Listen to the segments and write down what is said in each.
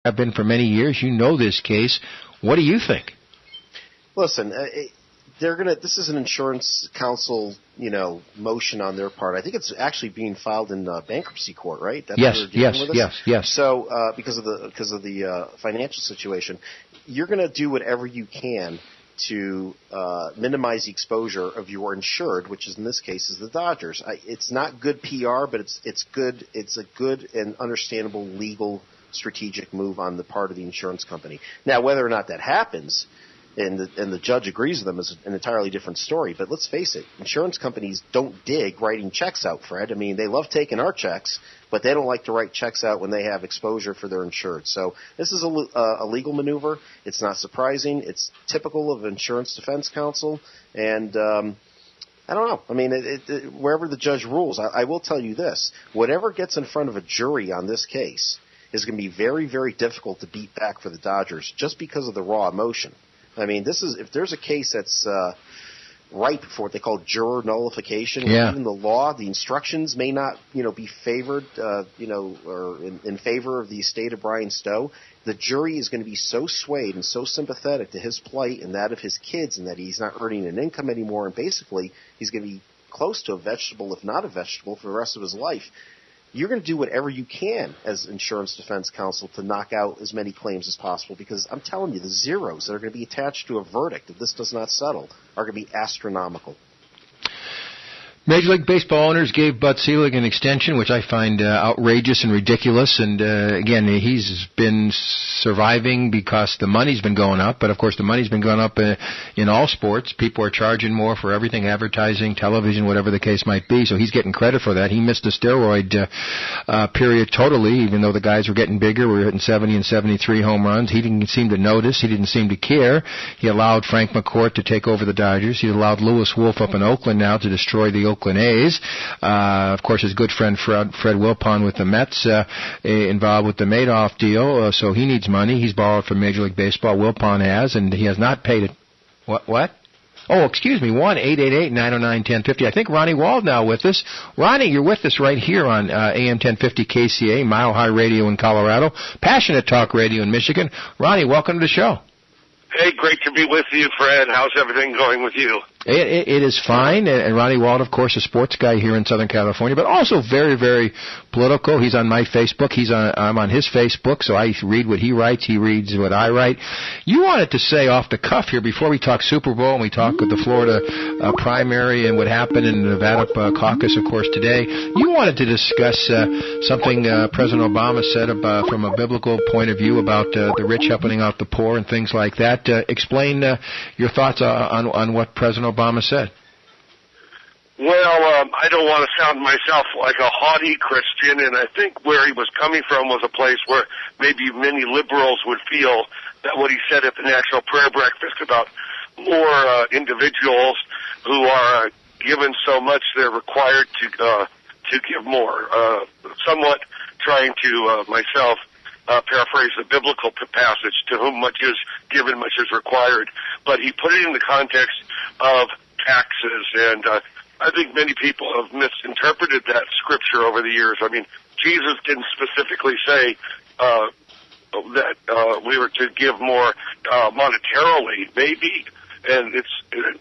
have been for many years. You know this case. What do you think? Listen, this is an insurance counsel, motion on their part. I think it's actually being filed in bankruptcy court, right? That's Yes. So, because of the financial situation, you're going to do whatever you can to minimize the exposure of your insured, which is in this case is the Dodgers. It's not good PR, but it's good. It's a good and understandable legal strategic move on the part of the insurance company. Now, whether or not that happens, and the judge agrees with them, is an entirely different story. But let's face it, insurance companies don't dig writing checks out, Fred. I mean, they love taking our checks, but they don't like to write checks out when they have exposure for their insured. So this is a legal maneuver. It's not surprising. It's typical of insurance defense counsel. And I don't know. I mean, wherever the judge rules, I will tell you this. Whatever gets in front of a jury on this case is going to be very, very difficult to beat back for the Dodgers just because of the raw emotion. I mean, if there's a case that's ripe for what they call juror nullification, even the law, the instructions may not, be favored, or in favor of the estate of Brian Stowe. The jury is going to be so swayed and so sympathetic to his plight and that of his kids, and that he's not earning an income anymore, and basically he's going to be close to a vegetable, if not a vegetable, for the rest of his life. You're going to do whatever you can as insurance defense counsel to knock out as many claims as possible, because I'm telling you, the zeros that are going to be attached to a verdict if this does not settle are going to be astronomical. Major League Baseball owners gave Bud Selig an extension, which I find outrageous and ridiculous. And again, he's been surviving because the money's been going up. But, of course, the money's been going up in all sports. People are charging more for everything, advertising, television, whatever the case might be. So he's getting credit for that. He missed the steroid period totally, even though the guys were getting bigger. We were hitting 70 and 73 home runs. He didn't seem to notice. He didn't seem to care. He allowed Frank McCourt to take over the Dodgers. He allowed Lewis Wolf up in Oakland now to destroy the Oakland A's. Of course, his good friend Fred Wilpon with the Mets involved with the Madoff deal, so he needs money. He's borrowed from Major League Baseball. Wilpon has, and he has not paid it. What? Oh, excuse me, 1-888-909-1050. I think Ronnie Wald now with us. Ronnie, you're with us right here on AM 1050 KCA, Mile High Radio in Colorado, Passionate Talk Radio in Michigan. Ronnie, welcome to the show. Hey, great to be with you, Fred. How's everything going with you? It is fine, and Ronnie Wald, of course, a sports guy here in Southern California, but also very, very political. He's on my Facebook. I'm on his Facebook, so I read what he writes. He reads what I write. You wanted to say off the cuff here, before we talk Super Bowl and we talk with the Florida primary and what happened in the Nevada caucus, of course, today, you wanted to discuss something President Obama said from a biblical point of view about the rich helping out the poor and things like that. Explain your thoughts on what President Obama said. Well, I don't want to sound myself like a haughty Christian, and I think where he was coming from was a place where maybe many liberals would feel that what he said at the National Prayer Breakfast about more individuals who are given so much they're required to give more. Somewhat trying to myself paraphrase the biblical passage, to whom much is given, much is required. But he put it in the context of taxes, and I think many people have misinterpreted that scripture over the years. I mean, Jesus didn't specifically say that we were to give more monetarily, maybe, and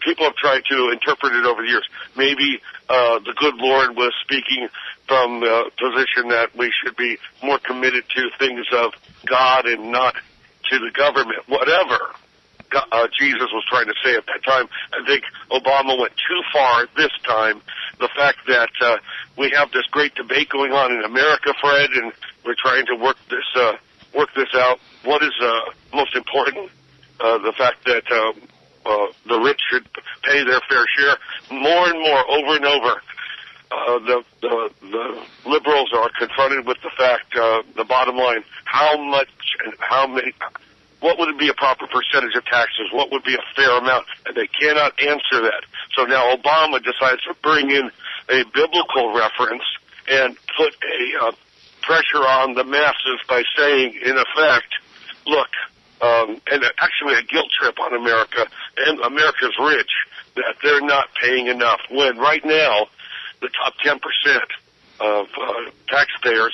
people have tried to interpret it over the years. Maybe the good Lord was speaking from the position that we should be more committed to things of God and not to the government, whatever Jesus was trying to say at that time. I think Obama went too far this time. The fact that we have this great debate going on in America, Fred, and we're trying to work this out. What is most important? The fact that the rich should pay their fair share. More and more, over and over, the liberals are confronted with the fact, the bottom line, how much and how many, what would be a proper percentage of taxes? What would be a fair amount? And they cannot answer that. So now Obama decides to bring in a biblical reference and put a pressure on the masses by saying, in effect, look, and actually a guilt trip on America, and America's rich, that they're not paying enough, when right now the top 10% of taxpayers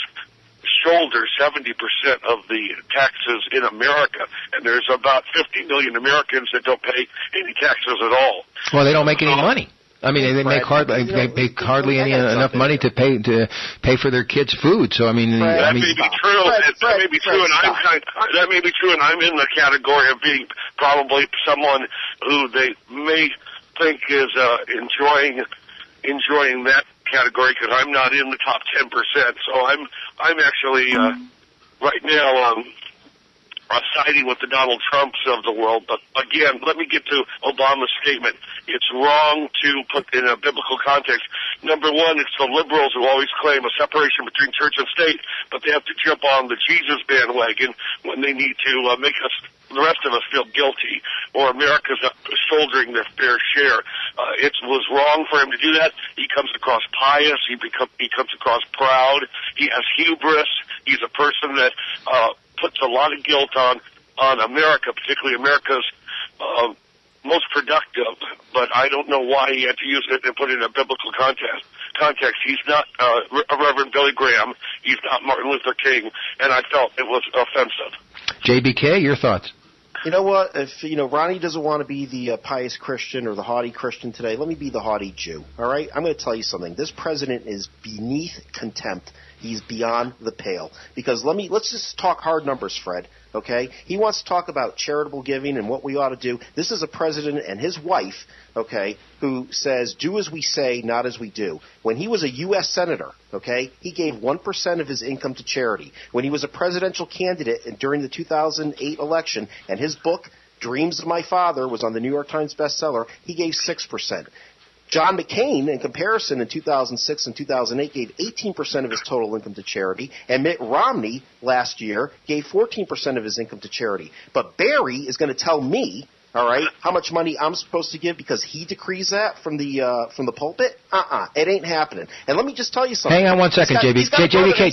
shoulder 70% of the taxes in America, and there's about 50 million Americans that don't pay any taxes at all. Well, they don't make any money. I mean, they make hardly enough money to pay for their kids' food. So I mean, that may be true. That may be true, and I'm in the category of being probably someone who they may think is enjoying that category because I'm not in the top 10%. So I'm actually right now siding with the Donald Trumps of the world. But again, let me get to Obama's statement. It's wrong to put in a biblical context. Number one, it's the liberals who always claim a separation between church and state, but they have to jump on the Jesus bandwagon when they need to make the rest of us feel guilty, or America's shouldering their fair share. It was wrong for him to do that. He comes across pious. He comes across proud. He has hubris. He's a person that puts a lot of guilt on America, particularly America's most productive. But I don't know why he had to use it and put it in a biblical context. He's not Reverend Billy Graham. He's not Martin Luther King, and I felt it was offensive. JBK, your thoughts? You know what? If Ronnie doesn't want to be the pious Christian or the haughty Christian today, let me be the haughty Jew. All right? I'm going to tell you something. This president is beneath contempt. He's beyond the pale. Because let's just talk hard numbers, Fred. Okay? He wants to talk about charitable giving and what we ought to do. This is a president and his wife, okay, who says, do as we say, not as we do. When he was a U.S. senator, okay, he gave 1% of his income to charity. When he was a presidential candidate during the 2008 election, and his book, Dreams of My Father, was on the New York Times bestseller, he gave 6%. John McCain, in comparison, in 2006 and 2008, gave 18% of his total income to charity, and Mitt Romney last year gave 14% of his income to charity. But Barry is going to tell me, all right, how much money I'm supposed to give because he decrees that from the pulpit? It ain't happening. And let me just tell you something. Hang on one second, JBK.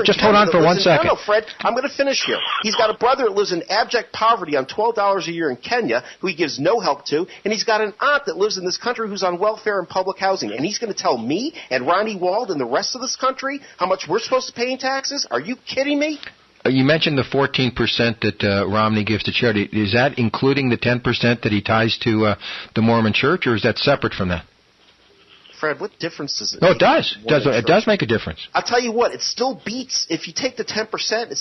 Just hold on for 1 second. No, Fred, I'm going to finish here. He's got a brother that lives in abject poverty on $12 a year in Kenya who he gives no help to, and he's got an aunt that lives in this country who's on welfare and public housing. And he's going to tell me and Ronnie Wald and the rest of this country how much we're supposed to pay in taxes? Are you kidding me? You mentioned the 14% that Romney gives to charity. Is that including the 10% that he ties to the Mormon Church, or is that separate from that? Fred, what difference does it make? No, it does. It does make a difference. I'll tell you what, it still beats, if you take the 10%, it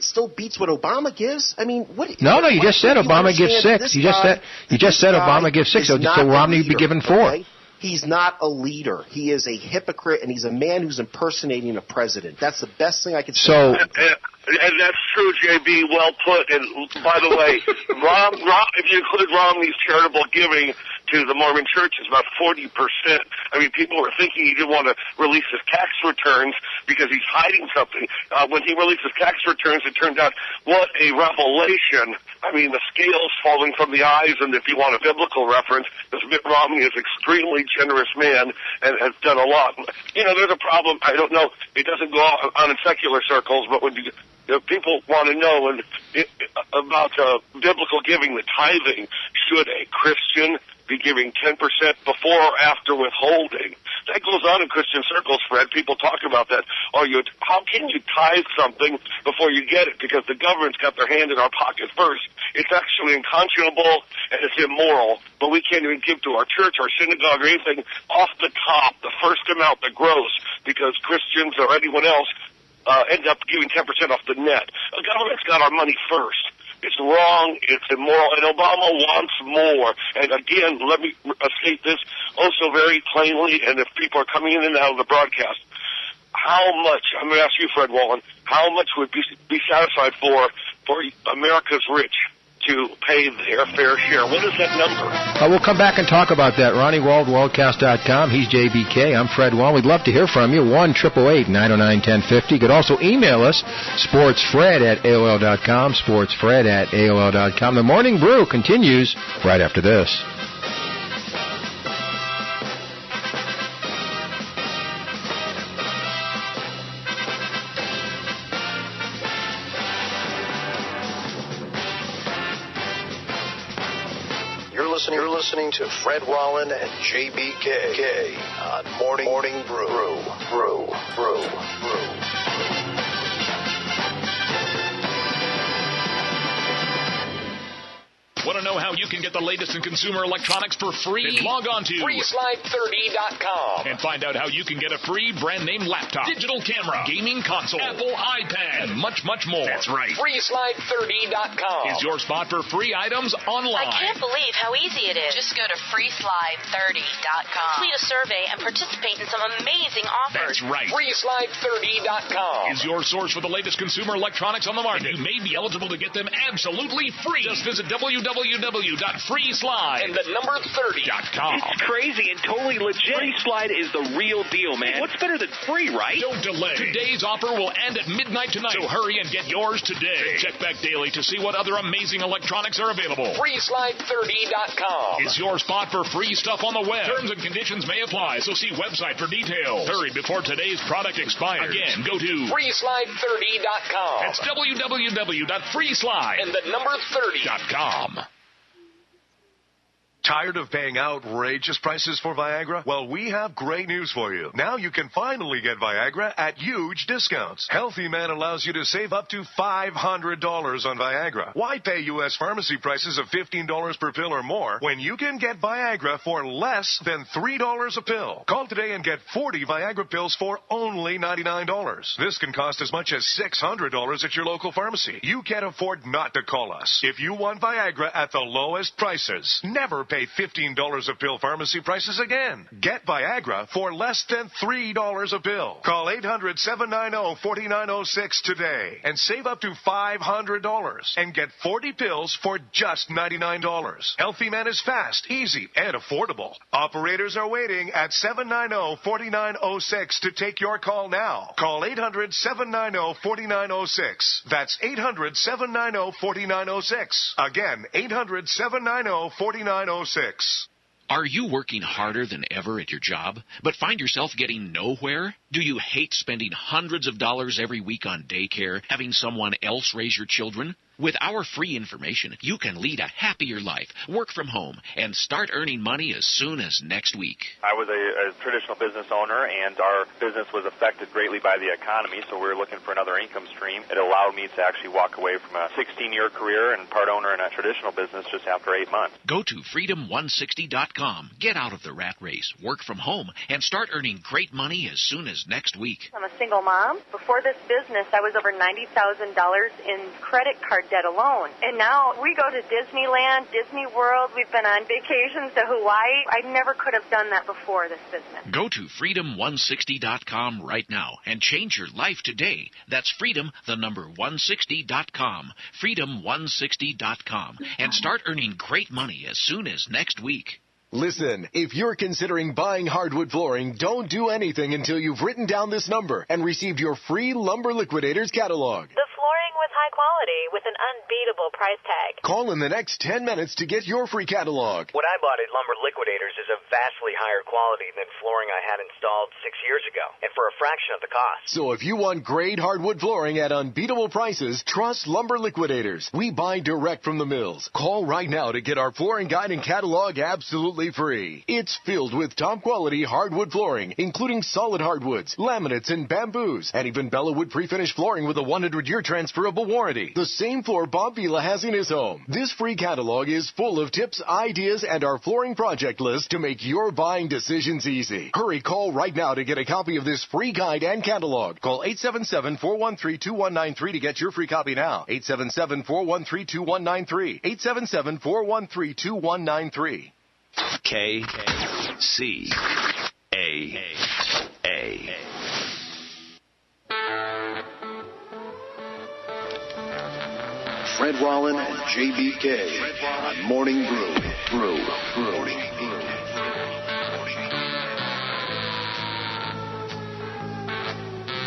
still beats what Obama gives. I mean, what? No, you just said Obama gives 6. You just said Obama gives 6, so Romney would be given 4. Okay? He's not a leader. He is a hypocrite, and he's a man who's impersonating a president. That's the best thing I could say. And that's true, JB. Well put. And by the way, if you include Romney's charitable giving to the Mormon Church, is about 40%. I mean, people were thinking he didn't want to release his tax returns because he's hiding something. When he released his tax returns, it turned out what a revelation. I mean, the scales falling from the eyes, and if you want a biblical reference, this Mitt Romney is an extremely generous man and has done a lot. There's a problem. I don't know. It doesn't go on in secular circles, but when people want to know about biblical giving, the tithing, should a Christian be giving 10% before or after withholding? That goes on in Christian circles, Fred. People talk about that. How can you tithe something before you get it? Because the government's got their hand in our pocket first. It's actually unconscionable and it's immoral. But we can't even give to our church, our synagogue, or anything off the top, the first amount, the gross, because Christians or anyone else end up giving 10% off the net. The government's got our money first. It's wrong, it's immoral, and Obama wants more. And again, let me state this also very plainly, and if people are coming in and out of the broadcast, how much, I'm going to ask you, Fred Wallen, how much would be satisfied for America's rich to pay their fair share? What is that number? We'll come back and talk about that. Ronnie Wald, Waldcast.com. He's JBK. I'm Fred Wald. We'd love to hear from you. 1-888-909-1050. You could also email us, sportsfred@AOL.com, sportsfred@AOL.com. The Morning Brew continues right after this. You're listening to Fred Wallen and JBK on Morning Brew. Want to know how you can get the latest in consumer electronics for free? Then log on to freeslide30.com and find out how you can get a free brand name laptop, digital camera, gaming console, Apple iPad, and much, much more. That's right. freeslide30.com Is your spot for free items online. I can't believe how easy it is. Just go to freeslide30.com. Complete a survey and participate in some amazing offers. That's right. freeslide30.com Is your source for the latest consumer electronics on the market. You may be eligible to get them absolutely free. Just visit www.freeslide and the number 30.com. It's crazy and totally legit. Free Slide is the real deal, man. What's better than free, right? Don't delay. Today's offer will end at midnight tonight, so hurry and get yours today. Check back daily to see what other amazing electronics are available. freeslide30.com Is your spot for free stuff on the web. Terms and conditions may apply, so see website for details. Hurry before today's product expires. Again, go to freeslide30.com. That's www.freeslide and the number 30.com. Tired of paying outrageous prices for Viagra? Well, we have great news for you. Now you can finally get Viagra at huge discounts. Healthy Man allows you to save up to $500 on Viagra. Why pay U.S. pharmacy prices of $15 per pill or more when you can get Viagra for less than $3 a pill? Call today and get 40 Viagra pills for only $99. This can cost as much as $600 at your local pharmacy. You can't afford not to call us. If you want Viagra at the lowest prices, never pay $15 a pill pharmacy prices again. Get Viagra for less than $3 a pill. Call 800-790-4906 today and save up to $500 and get 40 pills for just $99. Healthy Man is fast, easy, and affordable. Operators are waiting at 790-4906 to take your call now. Call 800-790-4906. That's 800-790-4906. Again, 800-790-4906. Are you working harder than ever at your job, but find yourself getting nowhere? Do you hate spending hundreds of dollars every week on daycare, having someone else raise your children? With our free information, you can lead a happier life, work from home, and start earning money as soon as next week. I was a traditional business owner, and our business was affected greatly by the economy, so we were looking for another income stream. It allowed me to actually walk away from a 16-year career and part owner in a traditional business just after 8 months. Go to freedom160.com. Get out of the rat race, work from home, and start earning great money as soon as next week. I'm a single mom. Before this business, I was over $90,000 in credit card debt alone. And now we go to Disneyland, Disney World. We've been on vacations to Hawaii. I never could have done that before this business. Go to freedom160.com right now and change your life today. That's freedom160.com. Freedom160.com. And start earning great money as soon as next week. Listen, if you're considering buying hardwood flooring, don't do anything until you've written down this number and received your free Lumber Liquidators catalog. The flooring with high quality with an unbeatable price tag. Call in the next 10 minutes to get your free catalog. What I bought at Lumber Liquidators is a vastly higher quality than flooring I had installed 6 years ago, and for a fraction of the cost. So if you want great hardwood flooring at unbeatable prices, trust Lumber Liquidators. We buy direct from the mills. Call right now to get our flooring guide and catalog absolutely free. It's filled with top quality hardwood flooring, including solid hardwoods, laminates, and bamboos, and even Bella Wood pre-finished flooring with a 100-year transferable warranty. The same floor Bob Vila has in his home. This free catalog is full of tips, ideas, and our flooring project list to make your buying decisions easy. Hurry, call right now to get a copy of this free guide and catalog. Call 877-413-2193 to get your free copy now. 877-413-2193. 877-413-2193. KCAA. Fred Wallen and JBK on Morning Brew.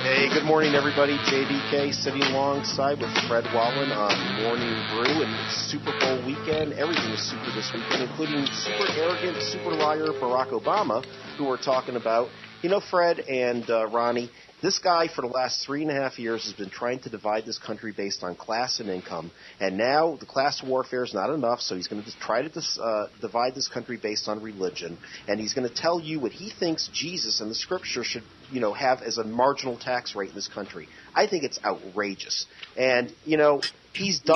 Hey, good morning, everybody. JBK sitting alongside with Fred Wallen on Morning Brew, and it's Super Bowl weekend. Everything is super this weekend, including super arrogant, super liar Barack Obama, who we're talking about. You know, Fred and Ronnie, this guy for the last 3.5 years has been trying to divide this country based on class and income, and now the class warfare is not enough, so he's going to try to divide this country based on religion, and he's going to tell you what he thinks Jesus and the Scripture should, have as a marginal tax rate in this country. I think it's outrageous, and he's done.